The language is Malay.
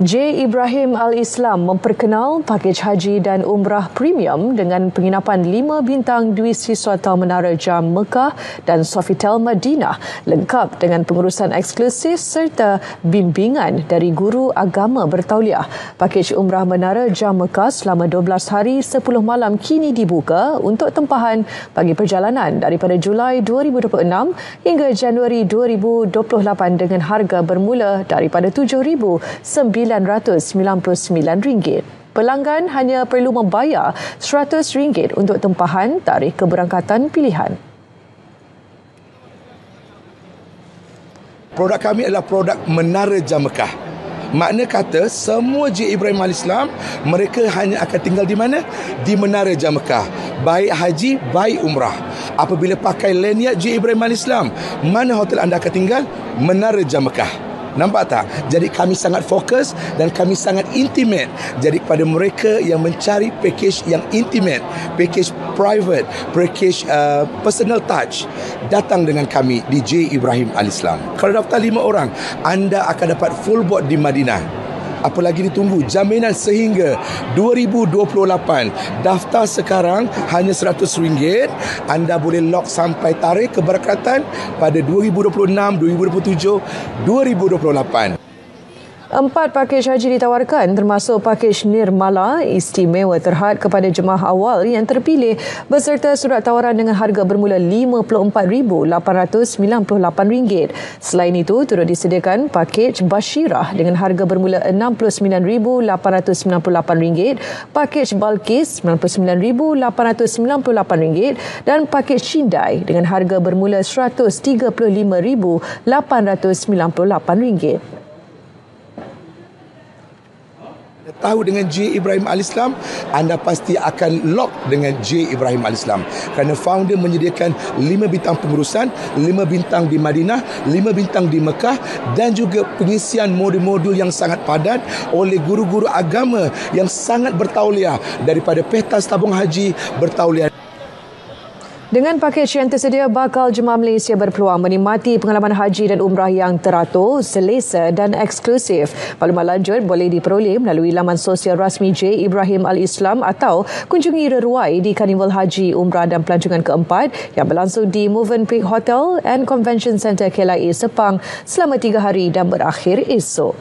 J. Ibrahim Al-Islam memperkenal pakej haji dan umrah premium dengan penginapan 5 bintang Dwi Siswatal Menara Jam Mekah dan Sofitel Madinah, lengkap dengan pengurusan eksklusif serta bimbingan dari guru agama bertauliah. Pakej umrah Menara Jam Mekah selama 12 hari 10 malam kini dibuka untuk tempahan bagi perjalanan daripada Julai 2026 hingga Januari 2028 dengan harga bermula daripada RM999. Pelanggan hanya perlu membayar RM100 untuk tempahan tarikh keberangkatan pilihan. Produk kami adalah produk Menara Jam Mekah. Makna kata semua J. Ibrahim Al-Islam mereka hanya akan tinggal di mana? Di Menara Jam Mekah. Baik haji, baik umrah. Apabila pakai lanyard J. Ibrahim Al-Islam, mana hotel anda akan tinggal? Menara Jam Mekah. Nampak tak? Jadi kami sangat fokus dan kami sangat intimate. Jadi kepada mereka yang mencari package yang intimate, package private, package personal touch, datang dengan kami di J. Ibrahim Al-Islam. Kalau daftar 5 orang, anda akan dapat full board di Madinah. Apa lagi ditunggu? Jaminan sehingga 2028. Daftar sekarang hanya RM100. Anda boleh lock sampai tarikh keberangkatan pada 2026, 2027, 2028. 4 pakej haji ditawarkan termasuk pakej Nirmala istimewa terhad kepada jemaah awal yang terpilih beserta surat tawaran dengan harga bermula RM54,898. Selain itu, turut disediakan pakej Bashirah dengan harga bermula RM69,898, pakej Balkis RM99,898 dan pakej Shindai dengan harga bermula RM135,898. Tahu dengan J. Ibrahim Al-Islam, anda pasti akan lock dengan J. Ibrahim Al-Islam. Kerana founder menyediakan 5 bintang pengurusan, 5 bintang di Madinah, 5 bintang di Mekah dan juga pengisian modul-modul yang sangat padat oleh guru-guru agama yang sangat bertauliah daripada Pentas Tabung Haji bertauliah. Dengan pakej yang tersedia, bakal jemaah Malaysia berpeluang menikmati pengalaman haji dan umrah yang teratur, selesa dan eksklusif. Maklumat lanjut boleh diperoleh melalui laman sosial rasmi J. Ibrahim Al-Islam atau kunjungi reruai di Karnival Haji, Umrah dan Pelancongan keempat yang berlangsung di Movenpick Hotel and Convention Centre KLIA Sepang selama 3 hari dan berakhir esok.